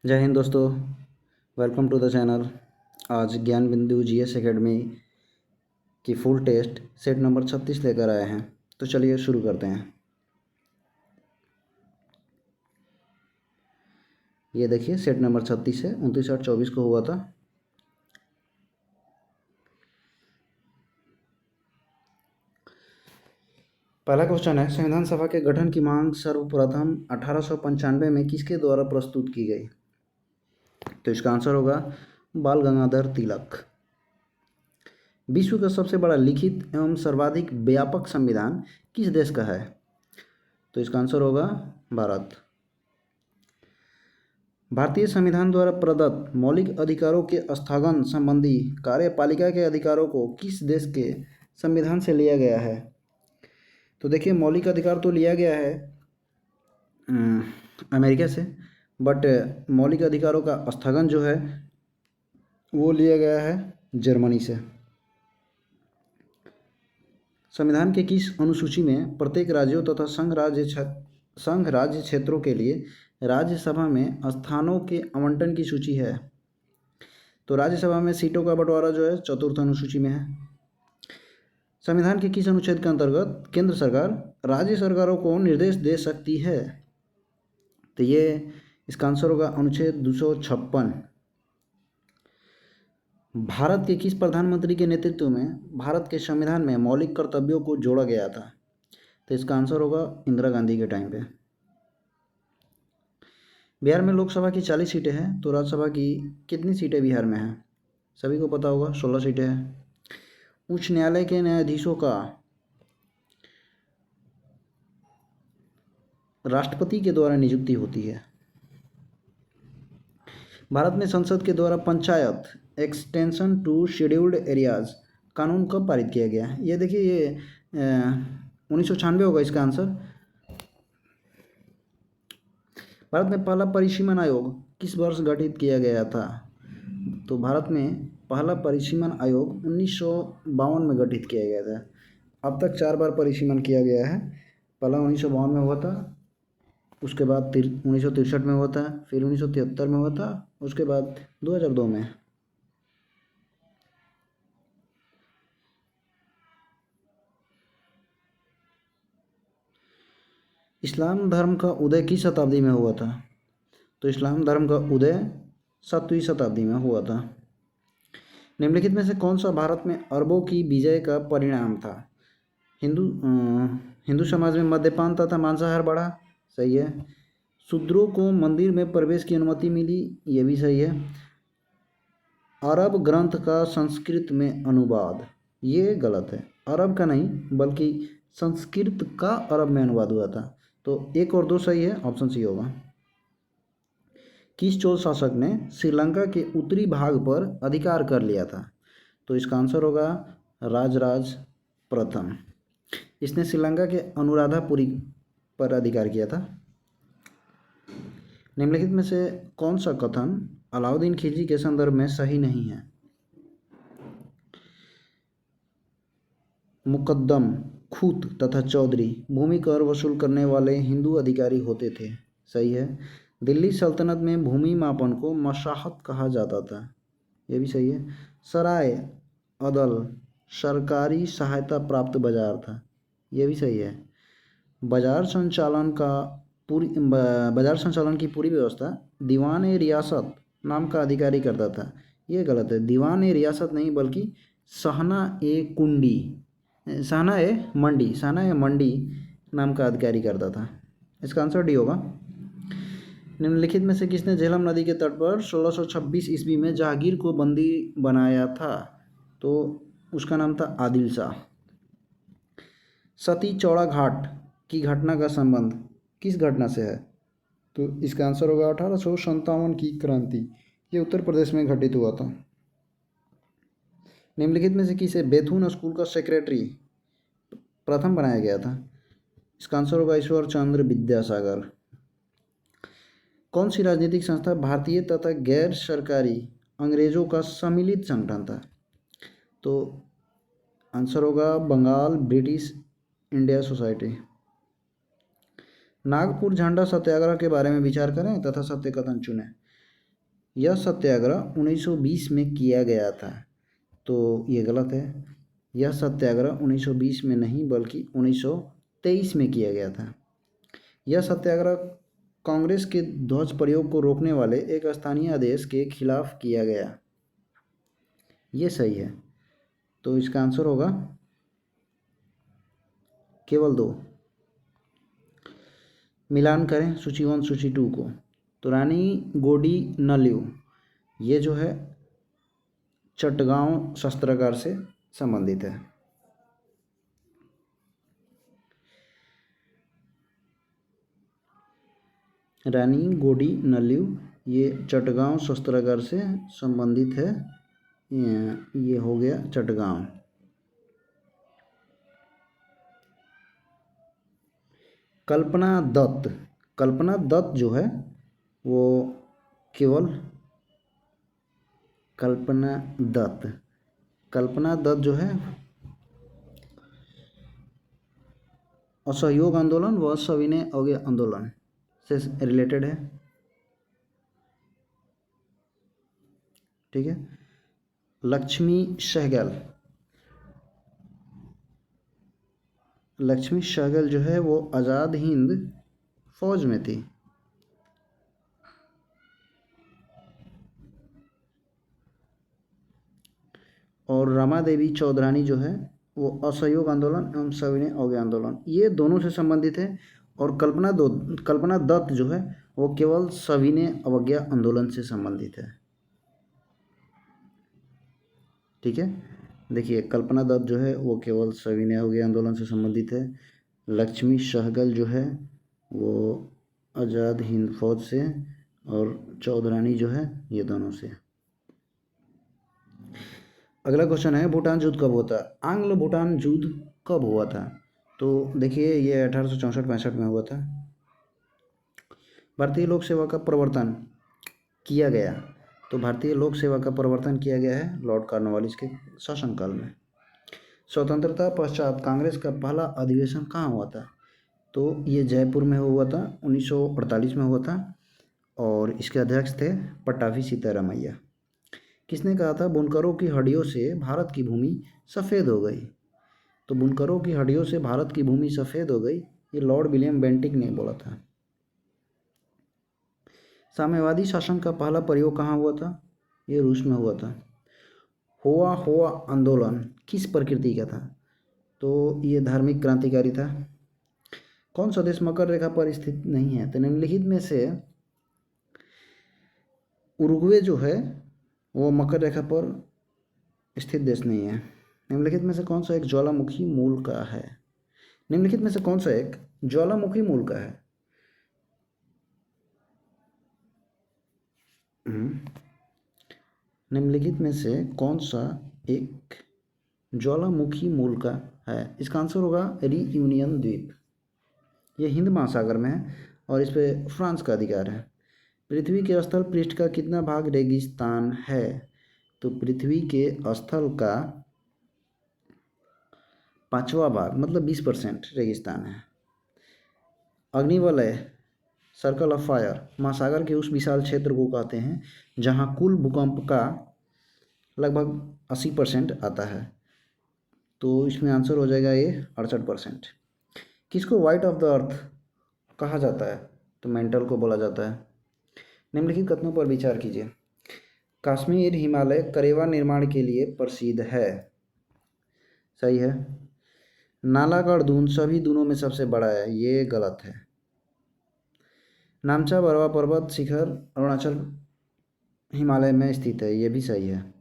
जय हिंद दोस्तों। Welcome to the channel. आज ज्ञान बिंदु जीएस एकेडमी की फुल टेस्ट सेट नंबर 36 लेकर आए हैं। तो चलिए शुरू करते हैं। ये देखिए सेट नंबर 36 है, 29, 8, 24 को हुआ था। पहला क्वेश्चन है, संविधान सभा के गठन की मांग सर्वप्रथम 1895 में किसके द्वारा प्रस्तुत की गई? तो इसका आंसर होगा बाल गंगाधर तिलक। विश्व का सबसे बड़ा लिखित एवं सर्वाधिक व्यापक संविधान किस देश का है? तो इसका आंसर होगा भारत। भारतीय संविधान द्वारा प्रदत्त मौलिक अधिकारों के स्थगन संबंधी कार्यपालिका के अधिकारों को किस देश के संविधान से लिया गया है? तो देखिए, मौलिक अधिकार तो लिया गया है अमेरिका से, बट मौलिक अधिकारों का स्थगन जो है वो लिया गया है जर्मनी से। संविधान के किस अनुसूची में प्रत्येक राज्यों तथा संघ राज्य क्षेत्रों के लिए राज्यसभा में स्थानों के आवंटन की सूची है? तो राज्यसभा में सीटों का बंटवारा जो है चतुर्थ अनुसूची में है। संविधान के किस अनुच्छेद के अंतर्गत केंद्र सरकार राज्य सरकारों को निर्देश दे सकती है? तो ये इसका आंसर होगा अनुच्छेद 256। भारत के किस प्रधानमंत्री के नेतृत्व में भारत के संविधान में मौलिक कर्तव्यों को जोड़ा गया था? तो इसका आंसर होगा इंदिरा गांधी के टाइम पे। बिहार में लोकसभा की 40 सीटें हैं, तो राज्यसभा की कितनी सीटें बिहार में हैं? सभी को पता होगा, 16 सीटें हैं। उच्च न्यायालय के न्यायाधीशों का राष्ट्रपति के द्वारा नियुक्ति होती है। भारत में संसद के द्वारा panchayat extension to scheduled areas कानून कब पारित किया गया? ये देखिए, ये 1996 होगा इसका आंसर। भारत में पहला परिसीमन आयोग किस वर्ष गठित किया गया था? तो भारत में पहला परिसीमन आयोग 1952 में गठित किया गया था। अब तक 4 बार परिसीमन किया गया है। पहला 1952 में हुआ था, उसके बाद 1963 में हुआ था, फिर 1973 में हुआ था, उसके बाद 2002 में। इस्लाम धर्म का उदय किस शताब्दी में हुआ था? तो इस्लाम धर्म का उदय 7वीं शताब्दी में हुआ था। निम्नलिखित में से कौन सा भारत में अरबों की विजय का परिणाम था? हिंदू समाज में मद्यपान तथा मांसाहार बढ़ा, सही है। शूद्रों को मंदिर में प्रवेश की अनुमति मिली, ये भी सही है। अरब ग्रंथ का संस्कृत में अनुवाद, ये गलत है। अरब का नहीं बल्कि संस्कृत का अरब में अनुवाद हुआ था। तो 1 और 2 सही है, ऑप्शन सी होगा। किस चोल शासक ने श्रीलंका के उत्तरी भाग पर अधिकार कर लिया था? तो इसका आंसर होगा राजराज प्रथम। इसने श्रीलंका के अनुराधापुरी पर अधिकार किया था। निम्नलिखित में से कौन सा कथन अलाउद्दीन खिलजी के संदर्भ में सही नहीं है? मुकद्दम, खूत तथा चौधरी भूमि कर वसूल करने वाले हिंदू अधिकारी होते थे, सही है। दिल्ली सल्तनत में भूमि मापन को मशाहत कहा जाता था, ये भी सही है। सराय अदल सरकारी सहायता प्राप्त बाजार था, ये भी सही है। बाजार संचालन की पूरी व्यवस्था दीवान ए रियासत नाम का अधिकारी करता था, ये गलत है। दीवान ए रियासत नहीं बल्कि सहना ए मंडी नाम का अधिकारी करता था। इसका आंसर डी होगा। निम्नलिखित में से किसने झेलम नदी के तट पर 1626 ईस्वी में जहांगीर को बंदी बनाया था? तो उसका नाम था आदिल शाह। सती चौड़ा घाट की घटना का संबंध किस घटना से है? तो इसका आंसर होगा 1857 की क्रांति, ये उत्तर प्रदेश में घटित हुआ था। निम्नलिखित में से किसे बेथुन स्कूल का सेक्रेटरी प्रथम बनाया गया था? इसका आंसर होगा ईश्वर चंद्र विद्यासागर। कौन सी राजनीतिक संस्था भारतीय तथा गैर सरकारी अंग्रेजों का सम्मिलित संगठन था? तो आंसर होगा Bengal British India society. Nagpur झंडा सत्याग्रह के बारे में विचार करें तथा सत्य कथन चुनें। यह सत्याग्रह 1920 में किया गया था। तो ये गलत है। यह सत्याग्रह 1920 में नहीं बल्कि 1923 में किया गया था। यह सत्याग्रह कांग्रेस के ध्वज प्रयोग को रोकने वाले एक स्थानीय आदेश के खिलाफ किया गया। ये सही है। तो इसका आंसर होगा केवल 2। मिलान करें सूची 1 सूची 2 को। तो रानी गोडी नल्यू ये जो है चटगांव शस्त्रागार से संबंधित है। रानी गोडी नल्यू ये चटगांव शस्त्रागार से संबंधित है। ये हो गया चटगांव। कल्पना दत्त जो है वो केवल कल्पना दत्त जो है असहयोग आंदोलन व सविनय अवज्ञा आंदोलन से रिलेटेड है। ठीक है। लक्ष्मी सहगल जो है वो आज़ाद हिंद फौज में थी। और रमा देवी चौधरानी जो है वो असहयोग आंदोलन एवं सविनय अवज्ञा आंदोलन ये दोनों से संबंधित है। और कल्पना दत्त जो है वो केवल सविनय अवज्ञा आंदोलन से संबंधित है। ठीक है। देखिए कल्पना दत्त जो है वो केवल सविनय अवज्ञा आंदोलन से संबंधित है। लक्ष्मी सहगल जो है वो आज़ाद हिंद फौज से और चौधरानी जो है ये दोनों से। अगला क्वेश्चन है भूटान युद्ध कब हुआ था? आंग्ल भूटान युद्ध कब हुआ था? तो देखिए ये 1864-65 में हुआ था। भारतीय लोक सेवा का प्रवर्तन किया गया। तो भारतीय लोक सेवा का प्रवर्तन किया गया है लॉर्ड कॉर्नवालिस के शासनकाल में। स्वतंत्रता पश्चात कांग्रेस का पहला अधिवेशन कहाँ हुआ था? तो ये जयपुर में हुआ था, 1948 में हुआ था। और इसके अध्यक्ष थे पट्टाभी सीतारामैया। किसने कहा था बुनकरों की हड्डियों से भारत की भूमि सफ़ेद हो गई? तो बुनकरों की हड्डियों से भारत की भूमि सफ़ेद हो गई ये लॉर्ड विलियम बेंटिक ने बोला था। साम्यवादी शासन का पहला प्रयोग कहाँ हुआ था? ये रूस में हुआ था। होआ आंदोलन किस प्रकृति का था? तो ये धार्मिक क्रांतिकारी था। कौन सा देश मकर रेखा पर स्थित नहीं है? तो निम्नलिखित में से उरुग्वे जो है वो मकर रेखा पर स्थित देश नहीं है। निम्नलिखित में से कौन सा एक ज्वालामुखी मूल का है? निम्नलिखित में से कौन सा एक ज्वालामुखी मूल का है? निम्नलिखित में से कौन सा एक ज्वालामुखी मूल का है? इसका आंसर होगा रियूनियन द्वीप। ये हिंद महासागर में है और इस पे फ्रांस का अधिकार है। पृथ्वी के स्थल पृष्ठ का कितना भाग रेगिस्तान है? तो पृथ्वी के स्थल का 5वां भाग मतलब 20% रेगिस्तान है। अग्निवलय सर्कल ऑफ फायर महासागर के उस विशाल क्षेत्र को कहते हैं जहां कुल भूकंप का लगभग 80% आता है। तो इसमें आंसर हो जाएगा ये 68%। किसको वाइट ऑफ द अर्थ कहा जाता है? तो मेंटल को बोला जाता है। निम्नलिखित कथनों पर विचार कीजिए। कश्मीर हिमालय करेवा निर्माण के लिए प्रसिद्ध है। सही है। नालागढ़ दून सभी दूनों में सबसे बड़ा है। ये गलत है। नामचा बरवा पर्वत शिखर अरुणाचल हिमालय में स्थित है। ये भी सही है।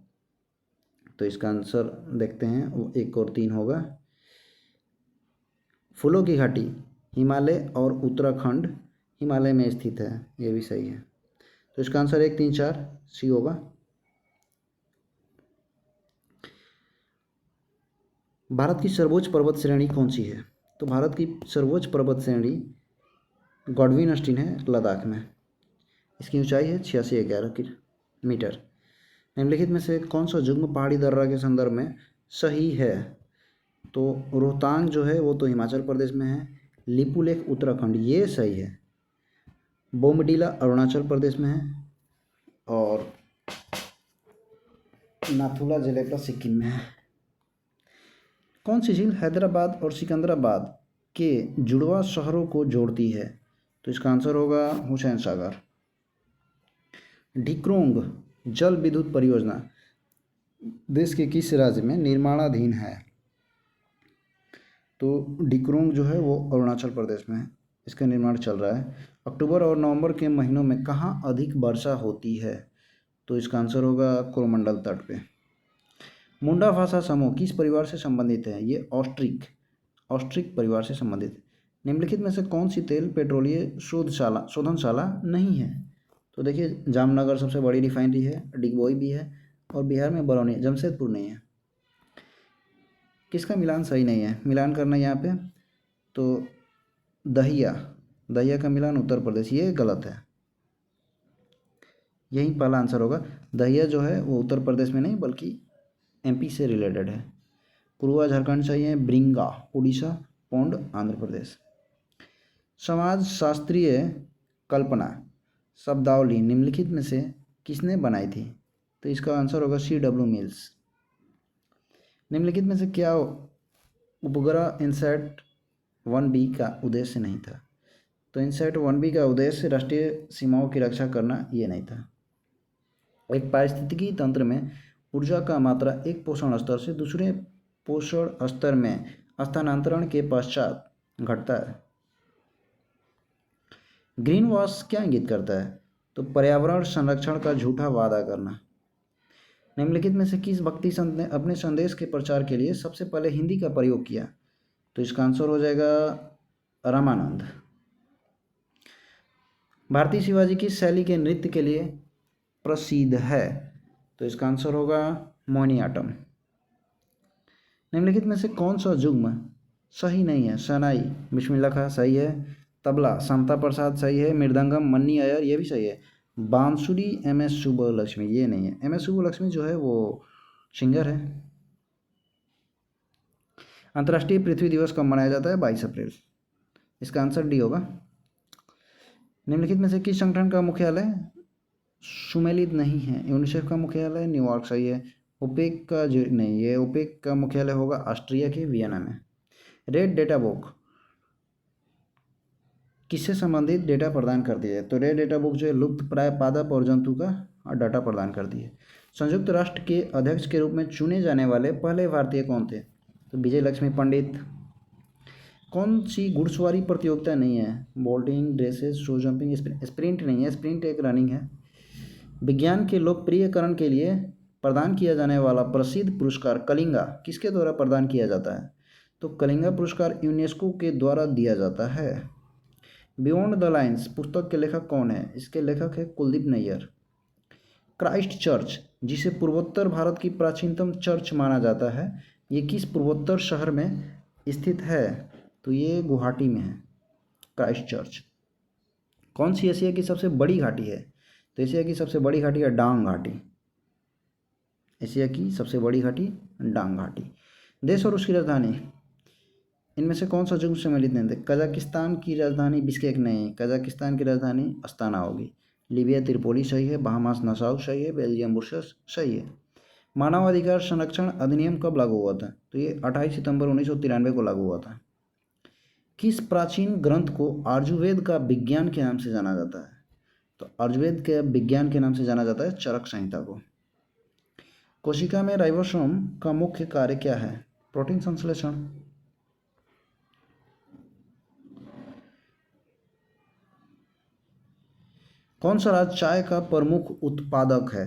तो इसका आंसर देखते हैं वो 1 और 3 होगा। फूलों की घाटी हिमालय और उत्तराखंड हिमालय में स्थित है। ये भी सही है। तो इसका आंसर 1, 3, 4 सी होगा। भारत की सर्वोच्च पर्वत श्रेणी कौन सी है? तो भारत की सर्वोच्च पर्वत श्रेणी गॉडविन है लद्दाख में। इसकी ऊंचाई है 8611 मीटर। निम्नलिखित में से कौन सा जुग्म पहाड़ी दर्रा के संदर्भ में सही है? तो रोहतांग जो है वो तो हिमाचल प्रदेश में है। लिपुलेख उत्तराखंड ये सही है। बोमडीला अरुणाचल प्रदेश में है। और नाथुला जलेपा सिक्किम में है। कौन सी झील हैदराबाद और सिकंदराबाद के जुड़वा शहरों को जोड़ती है? तो इसका आंसर होगा हुसैन सागर। ढिक्रोंग जल विद्युत परियोजना देश के किस राज्य में निर्माणाधीन है? तो ढिक्रोंग जो है वो अरुणाचल प्रदेश में है, इसका निर्माण चल रहा है। अक्टूबर और नवंबर के महीनों में कहाँ अधिक वर्षा होती है? तो इसका आंसर होगा कोरोमंडल तट पे। मुंडा भाषा समूह किस परिवार से संबंधित है? ये ऑस्ट्रिक परिवार से संबंधित है। निम्नलिखित में से कौन सी तेल पेट्रोलिय शोधनशाला नहीं है? तो देखिए, जामनगर सबसे बड़ी रिफाइनरी है, डिगबोई भी है, और बिहार में बरौनी, जमशेदपुर नहीं है। किसका मिलान सही नहीं है? मिलान करना है यहाँ पे, तो दहिया का मिलान उत्तर प्रदेश, ये गलत है। यही पहला आंसर होगा। दहिया जो है वो उत्तर प्रदेश में नहीं बल्कि एमपी से रिलेटेड है। कुरुआ झारखंड सही है, ब्रिंगा उड़ीसा, पोंड आंध्र प्रदेश। समाज शास्त्रीय कल्पना शब्दावली निम्नलिखित में से किसने बनाई थी? तो इसका आंसर होगा CW मिल्स। निम्नलिखित में से क्या उपग्रह इनसैट 1B का उद्देश्य नहीं था? तो इनसैट 1B का उद्देश्य राष्ट्रीय सीमाओं की रक्षा करना ये नहीं था। एक पारिस्थितिकी तंत्र में ऊर्जा का मात्रा एक पोषण स्तर से दूसरे पोषण स्तर में स्थानांतरण के पश्चात घटता है। ग्रीन वॉश क्या इंगित करता है? तो पर्यावरण संरक्षण का झूठा वादा करना। निम्नलिखित में से किस भक्ति संत ने अपने संदेश के प्रचार के लिए सबसे पहले हिंदी का प्रयोग किया? तो इसका आंसर हो जाएगा रामानंद। भारतीय शिवाजी किस शैली के नृत्य के लिए प्रसिद्ध है? तो इसका आंसर होगा मोहिनीअट्टम। निम्नलिखित में से कौन सा जुग्म सही नहीं है? शहनाई बिस्मिल्लाह खां सही है, तबला समता प्रसाद सही है, मृदंगम मन्नी अय्यर ये भी सही है, बांसुरी MS सुब्बलक्ष्मी ये नहीं है। MS सुब्बलक्ष्मी जो है वो सिंगर है। अंतर्राष्ट्रीय पृथ्वी दिवस कब मनाया जाता है? 22 अप्रैल। इसका आंसर डी होगा। निम्नलिखित में से किस संगठन का मुख्यालय सुमेलित नहीं है? यूनिसेफ का मुख्यालय न्यूयॉर्क सही है। ओपेक का जो नहीं, ये ओपेक का मुख्यालय होगा ऑस्ट्रिया के वियना में। रेड डेटा बुक किससे संबंधित डेटा प्रदान करती है? तो रेड डेटा बुक जो है लुप्त प्राय पादप और जंतु का डाटा प्रदान करती है। संयुक्त राष्ट्र के अध्यक्ष के रूप में चुने जाने वाले पहले भारतीय कौन थे? तो विजय लक्ष्मी पंडित। कौन सी घुड़सवारी प्रतियोगिता नहीं है? Bolting, dresses, show jumping, sprint नहीं है, स्प्रिंट एक रनिंग है। विज्ञान के लोकप्रियकरण के लिए प्रदान किया जाने वाला प्रसिद्ध पुरस्कार कलिंगा किसके द्वारा प्रदान किया जाता है? तो कलिंगा पुरस्कार यूनेस्को के द्वारा दिया जाता है। बियॉन्ड द लाइन्स पुस्तक के लेखक कौन है? इसके लेखक है कुलदीप नैयर। क्राइस्ट चर्च जिसे पूर्वोत्तर भारत की प्राचीनतम चर्च माना जाता है, ये किस पूर्वोत्तर शहर में स्थित है? तो ये गुवाहाटी में है क्राइस्ट चर्च। कौन सी एशिया की सबसे बड़ी घाटी है? तो एशिया की सबसे बड़ी घाटी है डांग घाटी। एशिया की सबसे बड़ी घाटी डांग घाटी। देश और उसकी राजधानी इनमें से कौन सा जुग्म सम्मिलित नहीं थे? कजाकिस्तान की राजधानी बिश्केक नहीं, कजाकिस्तान की राजधानी अस्ताना होगी। लीबिया त्रिपोली सही है, बहामास नसाउ सही है, बेल्जियम ब्रुसेल्स सही है। मानवाधिकार संरक्षण अधिनियम कब लागू हुआ था? तो ये 28 सितंबर 1993 को लागू हुआ था। किस प्राचीन ग्रंथ को आर्युवेद का विज्ञान के नाम से जाना जाता है? तो आर्युवेद के विज्ञान के नाम से जाना जाता है चरक संहिता को। कोशिका में राइबोसोम का मुख्य कार्य क्या है? प्रोटीन संश्लेषण। कौन सा राज्य चाय का प्रमुख उत्पादक है?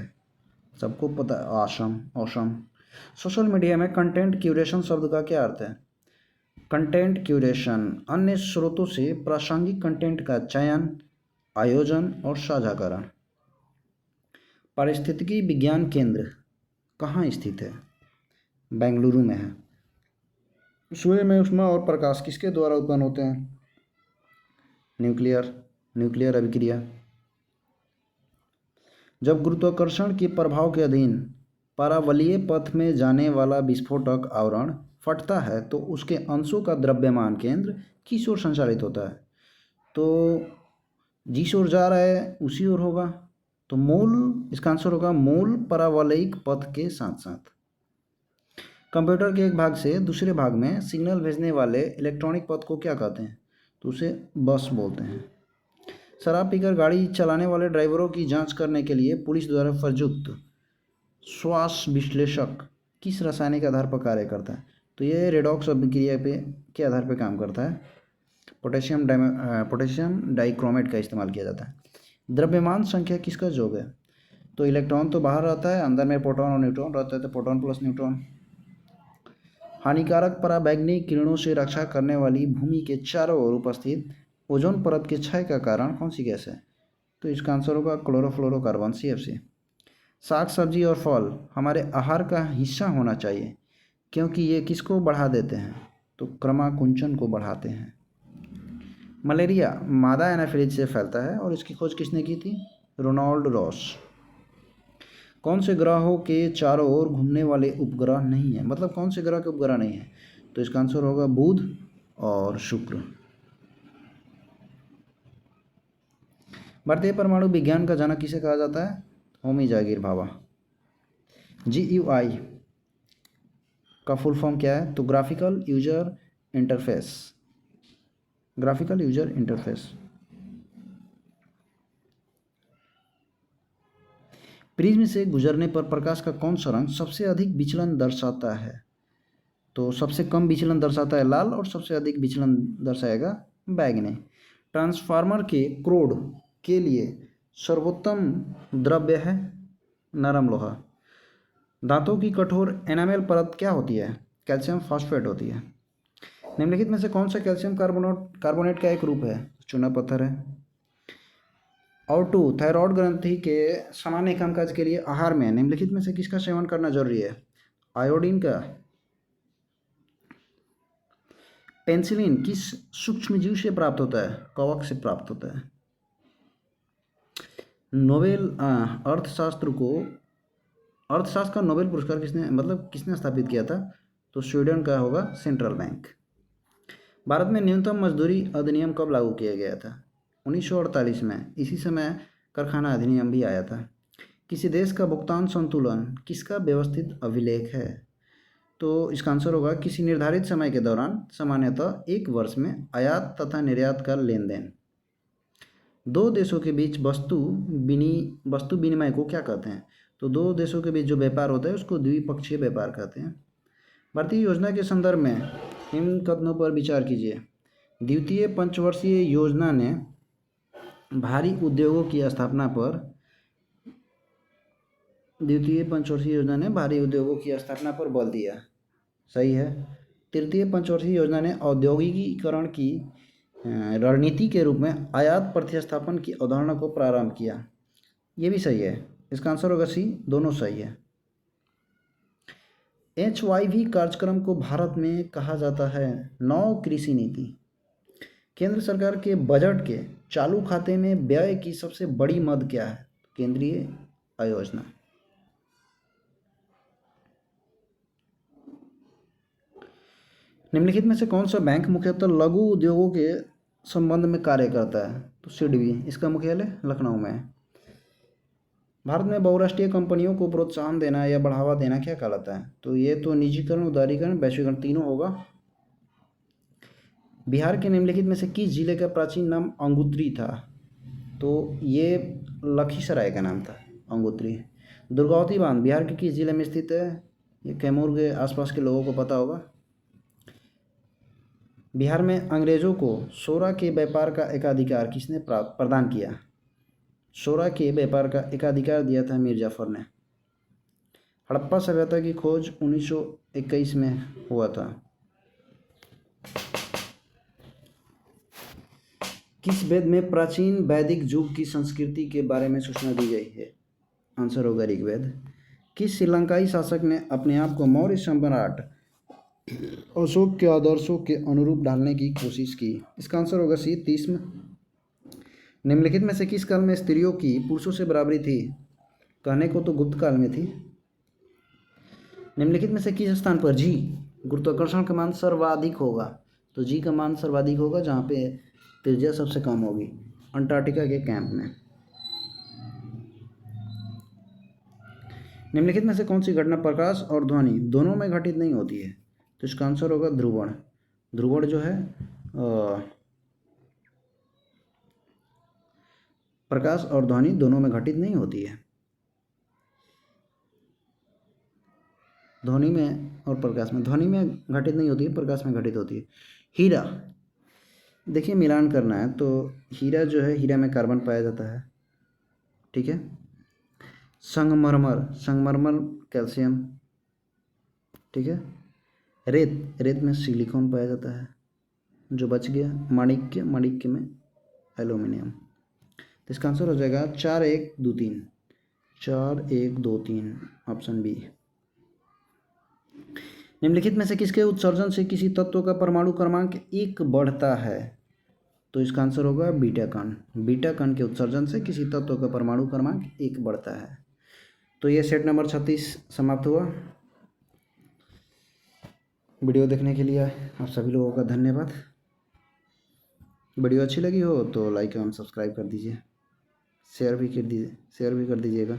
सबको पता है असम। सोशल मीडिया में कंटेंट क्यूरेशन शब्द का क्या अर्थ है? कंटेंट क्यूरेशन अन्य स्रोतों से प्रासंगिक कंटेंट का चयन, आयोजन और साझाकरण। पारिस्थितिकी विज्ञान केंद्र कहाँ स्थित है? बेंगलुरु में है। सूर्य में ऊष्मा और प्रकाश किसके द्वारा उत्पन्न होते हैं? न्यूक्लियर अभिक्रिया। जब गुरुत्वाकर्षण के प्रभाव के अधीन परावलयीय पथ में जाने वाला विस्फोटक आवरण फटता है तो उसके अंशों का द्रव्यमान केंद्र किस ओर संचालित होता है? तो जिस ओर जा रहा है उसी ओर होगा। तो मूल, इसका आंसर होगा मूल परावलयिक पथ के साथ साथ। कंप्यूटर के एक भाग से दूसरे भाग में सिग्नल भेजने वाले इलेक्ट्रॉनिक पथ को क्या कहते हैं? तो उसे बस बोलते हैं। शराब पीकर गाड़ी चलाने वाले ड्राइवरों की जांच करने के लिए पुलिस द्वारा प्रयुक्त श्वास विश्लेषक किस रासायनिक आधार पर कार्य करता है? तो ये रेडॉक्स अभिक्रिया के आधार पर काम करता है। पोटेशियम डाइक्रोमेट का इस्तेमाल किया जाता है। द्रव्यमान संख्या किसका योग है? तो इलेक्ट्रॉन तो बाहर रहता है, अंदर में प्रोटॉन और न्यूट्रॉन रहता है, तो प्रोटॉन प्लस न्यूट्रॉन। हानिकारक पराबैंगनी किरणों से रक्षा करने वाली भूमि के चारों ओर उपस्थित ओजोन परत के क्षय का कारण कौन सी गैस है? तो इसका आंसर होगा क्लोरोफ्लोरोकार्बन, CFC। साग सब्जी और फल हमारे आहार का हिस्सा होना चाहिए क्योंकि ये किसको बढ़ा देते हैं? तो क्रमाकुंचन को बढ़ाते हैं। मलेरिया मादा एनाफिलिज से फैलता है और इसकी खोज किसने की थी? Ronald Ross. कौन से ग्रहों के चारों ओर घूमने वाले उपग्रह नहीं है? मतलब कौन से ग्रह के उपग्रह नहीं है? तो इसका आंसर होगा बुध और शुक्र। भारतीय परमाणु विज्ञान का जनक किसे कहा जाता है? होमी जागीर भाभा। GUI का फुल फॉर्म क्या है? तो graphical user interface. Graphical user interface. Prism से गुजरने पर प्रकाश का कौन सा रंग सबसे अधिक विचलन दर्शाता है? तो सबसे कम विचलन दर्शाता है लाल और सबसे अधिक विचलन दर्शाएगा बैंगनी। ट्रांसफार्मर के क्रोड के लिए सर्वोत्तम द्रव्य है नरम लोहा। दांतों की कठोर एनामेल परत क्या होती है? कैल्शियम फॉस्फेट होती है। निम्नलिखित में से कौन सा कैल्शियम कार्बोनेट का एक रूप है? चूना पत्थर है। और 2 थायराइड ग्रंथि के सामान्य कामकाज के लिए आहार में निम्नलिखित में से किसका सेवन करना जरूरी है? आयोडीन का। पेंसिलिन किस सूक्ष्मजीव से प्राप्त होता है? कवक से प्राप्त होता है। नोबेल अर्थशास्त्र का नोबेल पुरस्कार किसने स्थापित किया था? तो स्वीडन का होगा सेंट्रल बैंक। भारत में न्यूनतम मजदूरी अधिनियम कब लागू किया गया था? 1948 में। इसी समय कारखाना अधिनियम भी आया था। किसी देश का भुगतान संतुलन किसका व्यवस्थित अभिलेख है? तो इसका आंसर होगा किसी निर्धारित समय के दौरान सामान्यतः एक वर्ष में आयात तथा निर्यात का लेन देन। दो देशों के बीच वस्तु विनिमय को क्या कहते हैं? तो दो देशों के बीच जो व्यापार होता है उसको द्विपक्षीय व्यापार कहते हैं। भारतीय योजना के संदर्भ में इन कथनों पर विचार कीजिए। द्वितीय पंचवर्षीय योजना ने भारी उद्योगों की स्थापना पर बल दिया। सही है। तृतीय पंचवर्षीय योजना ने औद्योगिकीकरण की रणनीति के रूप में आयात प्रतिस्थापन की अवधारणा को प्रारंभ किया। ये भी सही है। इसका आंसर होगा सी, दोनों सही है। HYV कार्यक्रम को भारत में कहा जाता है नव कृषि नीति। केंद्र सरकार के बजट के चालू खाते में व्यय की सबसे बड़ी मद क्या है? केंद्रीय आय योजना। निम्नलिखित में से कौन सा बैंक मुख्यतः लघु उद्योगों के संबंध में कार्य करता है? तो सिडबी। इसका मुख्यालय लखनऊ में है। भारत में बहुराष्ट्रीय कंपनियों को प्रोत्साहन देना या बढ़ावा देना क्या कहलाता है? तो ये तो निजीकरण, उदारीकरण, वैश्वीकरण तीनों होगा। बिहार के निम्नलिखित में से किस जिले का प्राचीन नाम अंगुत्री था? तो ये लखीसराय का नाम था अंगुत्री। दुर्गावती बांध बिहार के किस जिले में स्थित है? ये कैमूर के आसपास के लोगों को पता होगा। बिहार में अंग्रेजों को सोरा के व्यापार का एकाधिकार किसने प्रदान किया? सोरा के व्यापार का एकाधिकार दिया था मीर जाफर ने। हड़प्पा सभ्यता की खोज 1921 में हुआ था। किस वेद में प्राचीन वैदिक युग की संस्कृति के बारे में सूचना दी गई है? आंसर होगा ऋग्वेद। किस श्रीलंकाई शासक ने अपने आप को मौर्य सम्राट अशोक के आदर्शों के अनुरूप ढालने की कोशिश की? इसका आंसर होगा सी, तीक्ष्ण। निम्नलिखित में से किस काल में स्त्रियों की पुरुषों से बराबरी थी? कहने को तो गुप्त काल में थी। निम्नलिखित में से किस स्थान पर जी गुरुत्वाकर्षण का मान सर्वाधिक होगा? तो जी का मान सर्वाधिक होगा जहाँ पे त्रिज्या सबसे कम होगी, अंटार्कटिका के कैंप में। निम्नलिखित में से कौन सी घटना प्रकाश और ध्वनि दोनों में घटित नहीं होती है? तो इसका आंसर होगा ध्रुवण। ध्रुवण जो है प्रकाश और ध्वनि दोनों में घटित नहीं होती है। ध्वनि में और प्रकाश में, ध्वनि में घटित नहीं होती है, प्रकाश में घटित होती है। हीरा, देखिए मिलान करना है तो हीरा जो है, हीरा में कार्बन पाया जाता है, ठीक है। संगमरमर, संगमरमर कैल्शियम, ठीक है। रेत, रेत में सिलिकॉन पाया जाता है, जो बच गया। माणिक्य, माणिक्य में एल्यूमिनियम। तो इसका आंसर हो जाएगा 4-1-2-3, 4-1-2-3, ऑप्शन बी। निम्नलिखित में से किसके उत्सर्जन से किसी तत्व का परमाणु क्रमांक 1 बढ़ता है? तो इसका आंसर होगा बीटा कण। बीटा कण के उत्सर्जन से किसी तत्व का परमाणु क्रमांक 1 बढ़ता है। तो ये सेट नंबर 36 समाप्त हुआ। वीडियो देखने के लिए आप सभी लोगों का धन्यवाद। वीडियो अच्छी लगी हो तो लाइक एवं सब्सक्राइब कर दीजिए, शेयर भी कर दीजिएगा।